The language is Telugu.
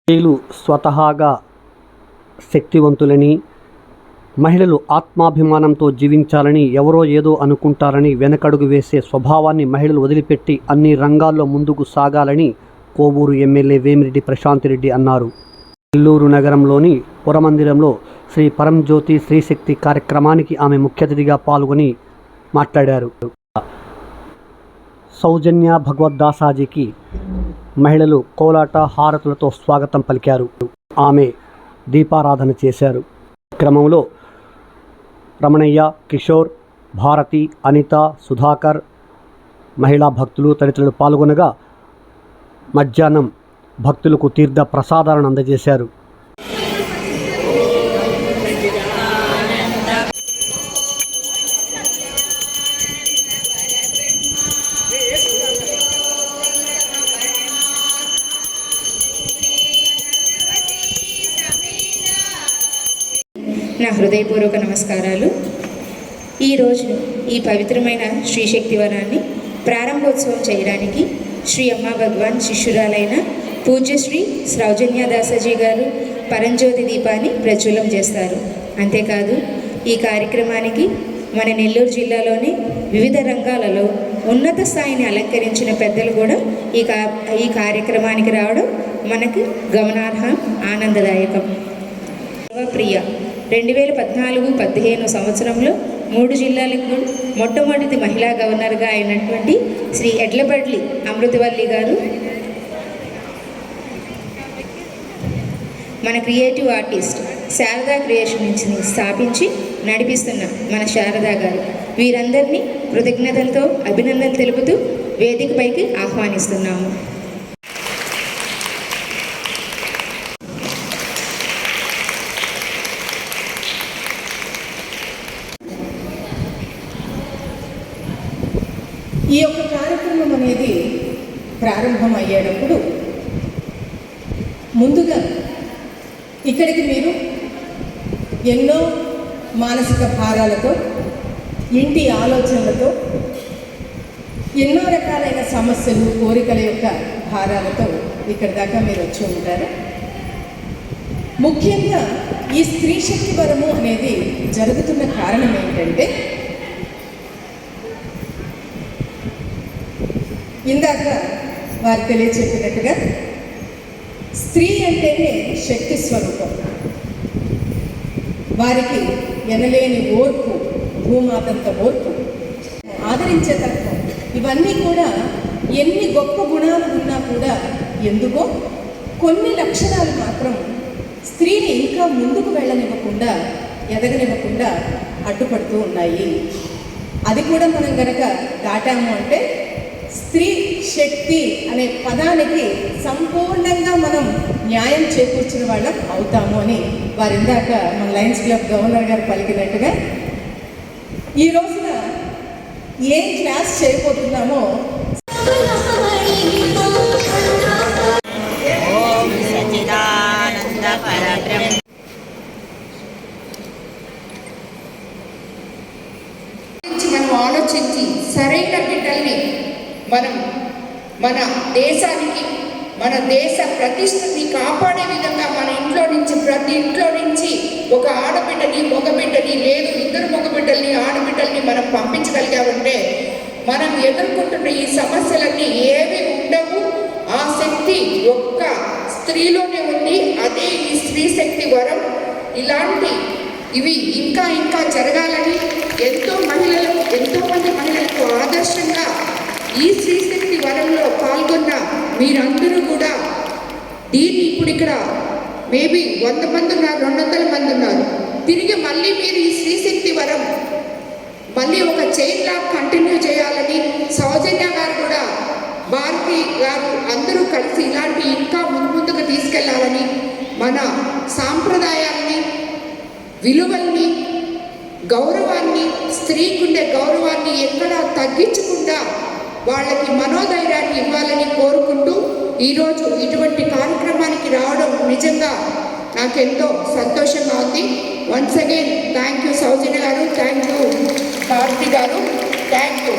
స్త్రీలు స్వతహాగా శక్తివంతులని, మహిళలు ఆత్మాభిమానంతో జీవించాలని, ఎవరో ఏదో అనుకుంటారని వెనకడుగు వేసే స్వభావాన్ని మహిళలు వదిలిపెట్టి అన్ని రంగాల్లో ముందుకు సాగాలని కోవూరు ఎమ్మెల్యే వేమిరెడ్డి ప్రశాంతిరెడ్డి అన్నారు. నెల్లూరు నగరంలోని పురమందిరంలో శ్రీ పరంజ్యోతి శ్రీశక్తి కార్యక్రమానికి ఆమె ముఖ్య అతిథిగా పాల్గొని మాట్లాడారు. సౌజన్య భగవద్దాసాజీకి మహిళలు కోలాట హారతులతో స్వాగతం పలికారు. ఆమె దీపారాధన చేశారు. క్రమంలో రమణయ్య, కిషోర్, భారతి, అనిత, సుధాకర్, మహిళా భక్తులు తదితరులు పాల్గొనగా మధ్యాహ్నం భక్తులకు తీర్థ ప్రసాదాలను అందజేశారు. నా హృదయపూర్వక నమస్కారాలు. ఈరోజు ఈ పవిత్రమైన శ్రీశక్తి వనాన్ని ప్రారంభోత్సవం చేయడానికి శ్రీ అమ్మా భగవాన్ శిష్యురాలైన పూజ్యశ్రీ సౌజన్య దాసాజీ గారు పరంజ్యోతి దీపాన్ని ప్రజ్వలం చేస్తారు. అంతేకాదు ఈ కార్యక్రమానికి మన నెల్లూరు జిల్లాలోని వివిధ రంగాలలో ఉన్నత స్థాయిని అలంకరించిన పెద్దలు కూడా ఈ కార్యక్రమానికి రావడం మనకి గమనార్హం, ఆనందదాయకం. ప్రియ 2014-15 సంవత్సరంలో 3 జిల్లాలకు మొట్టమొదటి మహిళా గవర్నర్గా అయినటువంటి శ్రీ ఎడ్లబడ్లి అమృతవల్లి గారు, మన క్రియేటివ్ ఆర్టిస్ట్ శారదా క్రియేషన్స్ని స్థాపించి నడిపిస్తున్న మన శారదా గారు, వీరందరినీ కృతజ్ఞతలతో అభినందనలు తెలుపుతూ వేదికపైకి ఆహ్వానిస్తున్నాము. ఈ యొక్క కార్యక్రమం అనేది ప్రారంభం అయ్యేటప్పుడు ముందుగా ఇక్కడికి మీరు ఎన్నో మానసిక భారాలతో, ఇంటి ఆలోచనలతో, ఎన్నో రకాలైన సమస్యలు, కోరికల యొక్క భారాలతో ఇక్కడి దాకా మీరు వచ్చి ఉంటారు. ముఖ్యంగా ఈ స్త్రీ శక్తి వరము అనేది జరుగుతున్న కారణం ఏంటంటే, ఇందాక వారు తెలియచెప్పినట్టుగా స్త్రీ అంటేనే శక్తి స్వరూపం. వారికి ఎనలేని ఓర్పు, భూమాతంత ఓర్పు, ఆదరించే తత్వం, ఇవన్నీ కూడా ఎన్ని గొప్ప గుణాలు ఉన్నా కూడా ఎందుకో కొన్ని లక్షణాలు మాత్రం స్త్రీని ఇంకా ముందుకు వెళ్ళనివ్వకుండా, ఎదగనివ్వకుండా అడ్డుపడుతూ ఉన్నాయి. అది కూడా మనం గనక దాటాము అంటే స్త్రీ శక్తి అనే పదానికి సంపూర్ణంగా మనం న్యాయం చేకూర్చిన వాళ్ళం అవుతాము అని వారు ఇందాక మన లయన్స్ క్లబ్ గవర్నర్ గారు పలికినట్టుగా ఈ రోజున ఏం క్లాస్ చేయబోతున్నామో మనం ఆలోచించి సరైన బిడ్డల్ని మనం మన దేశానికి, మన దేశ ప్రతిష్టని కాపాడే విధంగా మన ఇంట్లో నుంచి, ప్రతి ఇంట్లో నుంచి ఒక ఆడబిడ్డని, మగబిడ్డని, లేదు ఇద్దరు మగబిడ్డల్ని, ఆడబిడ్డల్ని మనం పంపించగలిగామంటే మనం ఎదుర్కొంటున్న ఈ సమస్యలన్నీ ఏవి ఉండవు. ఆ శక్తి ఒక్క స్త్రీలోనే ఉంది. అదే ఈ స్త్రీ శక్తి వరం. ఇవి ఇంకా ఇంకా జరగాలని ఎంతోమంది మహిళలకు ఆదర్శంగా ఈ శ్రీశక్తి వరంలో పాల్గొన్న మీరందరూ కూడా దీన్ని ఇప్పుడు ఇక్కడ మేబీ 100 మంది ఉన్నారు, 200 మంది ఉన్నారు. తిరిగి మళ్ళీ మీరు ఈ శ్రీశక్తి వరం మళ్ళీ ఒక చైన్ లాగా కంటిన్యూ చేయాలని సౌజన్య గారు కూడా, భారతి గారు అందరూ కలిసి ఇలాంటి ఇంకా ముందుకు తీసుకెళ్లాలని, మన సాంప్రదాయాల్ని, విలువల్ని, గౌరవాన్ని, స్త్రీకుండే గౌరవాన్ని ఎక్కడా తగ్గించకుండా వాళ్ళకి మనోధైర్యాన్ని ఇవ్వాలని కోరుకుంటూ ఈరోజు ఇటువంటి కార్యక్రమానికి రావడం నిజంగా నాకెంతో సంతోషంగా ఉంది. వన్స్ అగైన్ థ్యాంక్ యూ సౌజన్య గారు, థ్యాంక్ యూ భారతి గారు, థ్యాంక్ యూ.